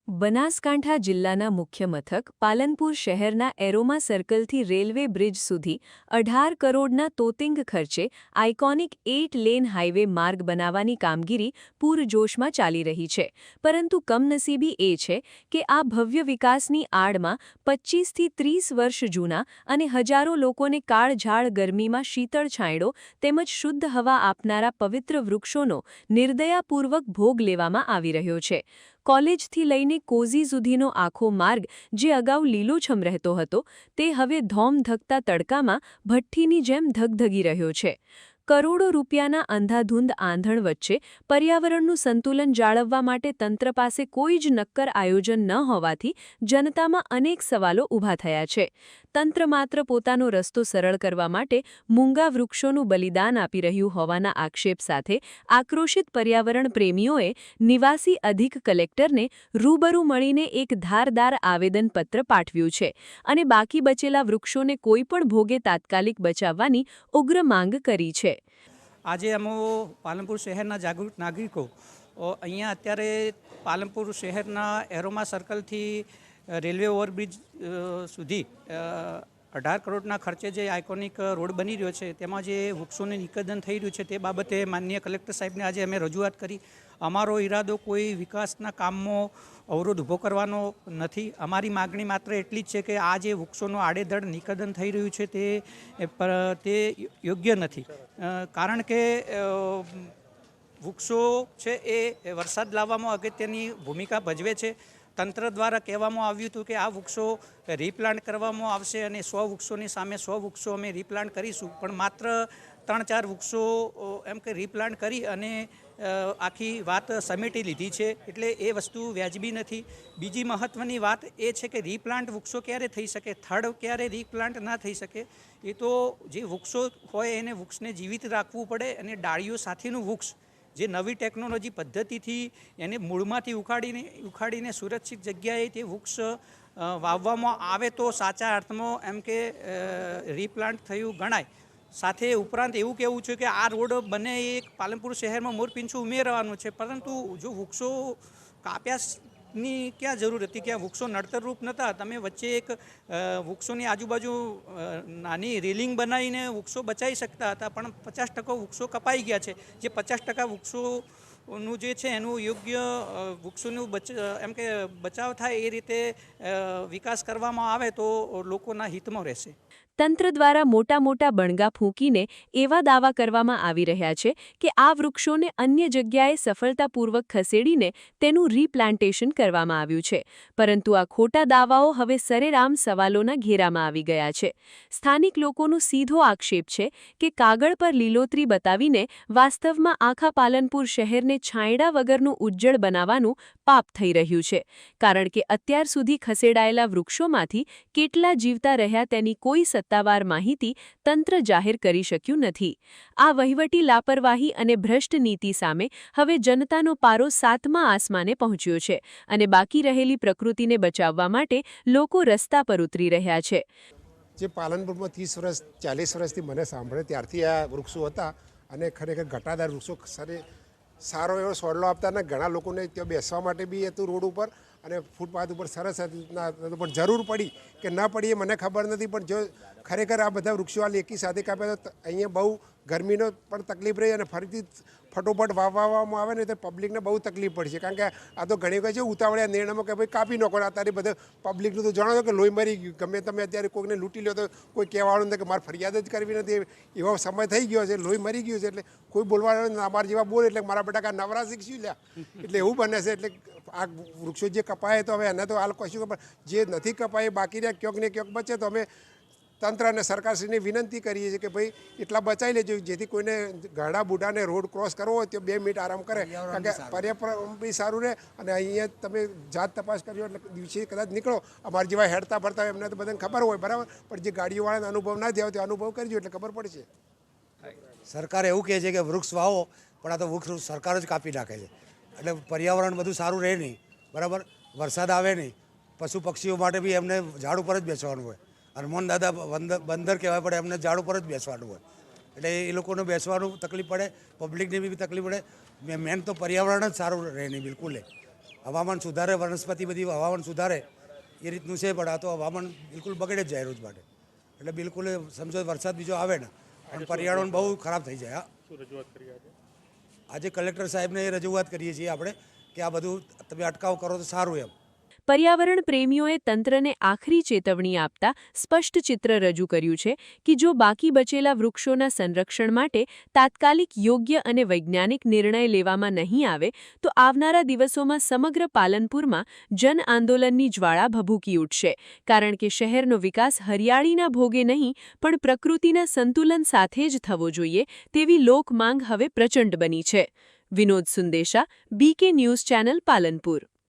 બનાસકાંઠા જિલ્લાના મુખ્ય મથક પાલનપુર શહેરના એરોમા સર્કલથી રેલવે બ્રિજ સુધી 18 કરોડના તોતિંગ ખર્ચે આઇકોનિક 8 લેન હાઇવે માર્ગ બનાવવાની કામગીરી પૂરજોશમાં ચાલી રહી છે. પરંતુ કમનસીબી એ છે કે આ ભવ્ય વિકાસની આડમાં 25થી 30 વર્ષ જૂના અને હજારો લોકોને કાળઝાળ ગરમીમાં શીતળ છાંયડો તેમજ શુદ્ધ હવા આપનારા પવિત્ર વૃક્ષોનો નિર્દયાપૂર્વક ભોગ લેવામાં આવી રહ્યો છે. કોલેજથી લઈને કોઝી સુધીનો આખો માર્ગ જે અગાઉ લીલોછમ રહેતો હતો તે હવે ધોમધકતા તડકામાં ભઠ્ઠીની જેમ ધગધગી રહ્યો છે. કરોડો રૂપિયાના અંધાધૂંધ આંધણ વચ્ચે પર્યાવરણનું સંતુલન જાળવવા માટે તંત્ર પાસે કોઈ જ નક્કર આયોજન ન હોવાથી જનતામાં અનેક સવાલો ઊભા થયા છે. તંત્ર માત્ર પોતાનો રસ્તો સરળ કરવા માટે મૂંગા વૃક્ષોનું બલિદાન આપી રહ્યું હોવાના આક્ષેપ સાથે આક્રોશિત પર્યાવરણ પ્રેમીઓએ નિવાસી અધિક કલેક્ટરને રૂબરૂ મળીને એક ધારદાર આવેદનપત્ર પાઠવ્યું છે અને બાકી બચેલા વૃક્ષોને કોઈપણ ભોગે તાત્કાલિક બચાવવાની ઉગ્ર માંગ કરી છે. આજે અમે પાલનપુર શહેરના જાગૃત નાગરિકો અહીંયા અત્યારે પાલનપુર શહેરના એરોમા સર્કલથી રેલવે ઓવરબ્રિજ સુધી 18 કરોડના ખર્ચે જે આઇકોનિક રોડ બની રહ્યો છે તેમાં જે વૃક્ષોનું નિકંદન થઈ રહ્યું છે તે બાબતે માનનીય કલેક્ટર સાહેબને આજે અમે રજૂઆત કરી. અમારો ઈરાદો કોઈ વિકાસના કામમાં અવરોધ ઊભો કરવાનો નથી. અમારી માગણી માત્ર એટલી જ છે કે આ જે વૃક્ષોનું આડેધડ નિકંદન થઈ રહ્યું છે તે યોગ્ય નથી. કારણ કે વૃક્ષો છે એ વરસાદ લાવવામાં અગત્યની ભૂમિકા ભજવે છે. તંત્ર દ્વારા કહેવામાં આવ્યું હતું કે આ વૃક્ષો રીપ્લાન્ટ કરવામાં આવશે અને 100 વૃક્ષોની સામે 100 વૃક્ષો અમે રીપ્લાન્ટ કરીશું, પણ માત્ર 3-4 વૃક્ષો એમ કે રીપ્લાન્ટ કરી અને આખી વાત સમેટી લીધી છે, એટલે એ વસ્તુ વ્યાજબી નથી. બીજી મહત્ત્વની વાત એ છે કે રીપ્લાન્ટ વૃક્ષો ક્યારે થઈ શકે, થડ ક્યારે રીપ્લાન્ટ ના થઈ શકે. એ તો જે વૃક્ષો હોય એને વૃક્ષને જીવિત રાખવું પડે અને ડાળીઓ સાથેનું વૃક્ષ જે નવી ટેકનોલોજી પદ્ધતિથી એને મૂળમાંથી ઉખાડીને સુરક્ષિત જગ્યાએ તે વૃક્ષ વાવવામાં આવે તો સાચા અર્થમાં એમ કે રીપ્લાન્ટ થયું ગણાય. સાથે ઉપરાંત એવું કહેવું છે કે આ રોડ બને એક પાલનપુર શહેરમાં મોરપીંછું ઉમેરવાનું છે, પરંતુ જો વૃક્ષો કાપ્યાની ક્યાં જરૂર હતી, ક્યાં વૃક્ષો નડતરરૂપ નહોતા. તમે વચ્ચે એક વૃક્ષોની આજુબાજુ નાની રેલિંગ બનાવીને વૃક્ષો બચાવી શકતા હતા, પણ 50% વૃક્ષો કપાઈ ગયા છે. જે 50% વૃક્ષોનું જે છે એનું યોગ્ય વૃક્ષોનું એમ કે બચાવ થાય એ રીતે વિકાસ કરવામાં આવે તો લોકોના હિતમાં રહેશે. તંત્ર દ્વારા મોટા મોટા બણગા ફૂંકીને એવા દાવા કરવામાં આવી રહ્યા છે કે આ વૃક્ષોને અન્ય જગ્યાએ સફળતાપૂર્વક ખસેડીને તેનું રીપ્લાન્ટેશન કરવામાં આવ્યું છે. પરંતુ આ ખોટા દાવાઓ હવે સરેરામ સવાલોના ઘેરામાં આવી ગયા છે. સ્થાનિક લોકોનો સીધો આક્ષેપ છે કે કાગળ પર લીલોતરી બતાવીને વાસ્તવમાં આખા પાલનપુર શહેરને છાંયડા વગરનું ઉજ્જળ બનાવવાનું પાપ થઈ રહ્યું છે, કારણ કે અત્યાર સુધી ખસેડાયેલા વૃક્ષોમાંથી કેટલા જીવતા રહ્યા તેની કોઈ સત્તાવાર માહિતી તંત્ર જાહેર કરી શક્યું નથી. આ વહીવટી લાપરવાહી અને ભ્રષ્ટ નીતિ સામે હવે જનતાનો પારો 7મા આસમાને પહોંચ્યો છે અને બાકી રહેલી પ્રકૃતિને બચાવવા માટે લોકો રસ્તા પર ઉતરી રહ્યા છે. જે પાલનપુરમાં 30 વર્ષ 40 વર્ષથી મને સાંભળે ત્યારથી આ વૃક્ષો હતા અને ખરેખર ઘટાદાર વૃક્ષો સારો એવો સોડલો આપતા અને ઘણા લોકોને ત્યાં બેસવા માટે બી હતું રોડ ઉપર અને ફૂટપાથ ઉપર સરસ પણ જરૂર પડી કે ન પડી એ મને ખબર નથી. પણ જો ખરેખર આ બધા વૃક્ષો આ એકી સાથે કાપ્યા તો અહીંયા બહુ ગરમીનો પણ તકલીફ રહી અને ફરીથી ફટોફટ વાવવામાં આવે ને તો પબ્લિકને બહુ તકલીફ પડશે. કારણ કે આ તો ઘણી વખત છે ઉતાવળિયા નિર્ણયમાં કે ભાઈ કાપી નાખો. અત્યારે બધા પબ્લિકનું તો જાણો છો કે લોહી મરી ગયું. ગમે તમે અત્યારે કોઈને લૂંટી લો તો કોઈ કહેવાનું નથી કે મારે ફરિયાદ જ કરવી નથી, એવો સમય થઈ ગયો છે, લોહી મરી ગયું છે. એટલે કોઈ બોલવાનું અમારા જેવા બોલે એટલે મારા બેટા નવરા શીખશું લ્યા, એટલે એવું બને છે. એટલે આ વૃક્ષો જે કપાય તો હવે એને તો હાલ કશું ખબર, જે નથી કપાય બાકી રહ્યા ક્યાંક ને ક્યાંક બચે તો અમે તંત્ર અને સરકારશ્રીને વિનંતી કરીએ છીએ કે ભાઈ એટલા બચાવી લેજો જેથી કોઈને ઘરડા બુઢાને રોડ ક્રોસ કરવો હોય તો 2 મિનિટ આરામ કરે. કારણ કે પર્યાવરણ બી સારું રહે અને અહીંયા તમે જાત તપાસ કર્યો એટલે દિવસે કદાચ નીકળો, અમારા જેવા હેડતા ફરતા હોય એમને તો બધાને ખબર હોય બરાબર, પણ જે ગાડીઓવાળાને અનુભવ ના થયો તે અનુભવ કરજો એટલે ખબર પડશે. સરકાર એવું કહે છે કે વૃક્ષ વાવો, પણ આ તો વૃક્ષ સરકાર જ કાપી નાખે છે. એટલે પર્યાવરણ બધું સારું રહે નહીં, બરાબર, વરસાદ આવે નહીં, પશુ પક્ષીઓ માટે બી એમને ઝાડ ઉપર જ બેસવાનું હોય. હનુમાન દાદા બંદર કહેવાય પડે, એમને ઝાડ ઉપર જ બેસવાનું હોય. એટલે એ લોકોને બેસવાનું તકલીફ પડે, પબ્લિકને બી તકલીફ પડે. મેન તો પર્યાવરણ જ સારું રહે નહીં બિલકુલ. હવામાન સુધારે, વનસ્પતિ બધી હવામાન સુધારે એ રીતનું છે, પણ આ તો હવામાન બિલકુલ બગડે જ જાય રોજ માટે. એટલે બિલકુલ સમજો વરસાદ બીજો આવે ને પણ પર્યાવરણ બહુ ખરાબ થઈ જાય. આજે કલેક્ટર સાહેબને એ રજૂઆત કરીએ છીએ આપણે કે આ બધું તમે અટકાવ કરો તો સારું એમ. પર્યાવરણ પ્રેમીઓએ તંત્રને આખરી ચેતવણી આપતા સ્પષ્ટ ચિત્ર રજૂ કર્યું છે કે જો બાકી બચેલા વૃક્ષોના સંરક્ષણ માટે તાત્કાલિક યોગ્ય અને વૈજ્ઞાનિક નિર્ણય લેવામાં નહીં આવે તો આવનારા દિવસોમાં સમગ્ર પાલનપુરમાં જન આંદોલનની જ્વાળા ભભૂકી ઉઠશે, કારણ કે શહેરનો વિકાસ હરિયાળીના ભોગે નહીં પણ પ્રકૃતિના સંતુલન સાથે જ થવો જોઈએ તેવી લોકમાંગ હવે પ્રચંડ બની છે. Vinod Sundesha, BK news channel, Palanpur.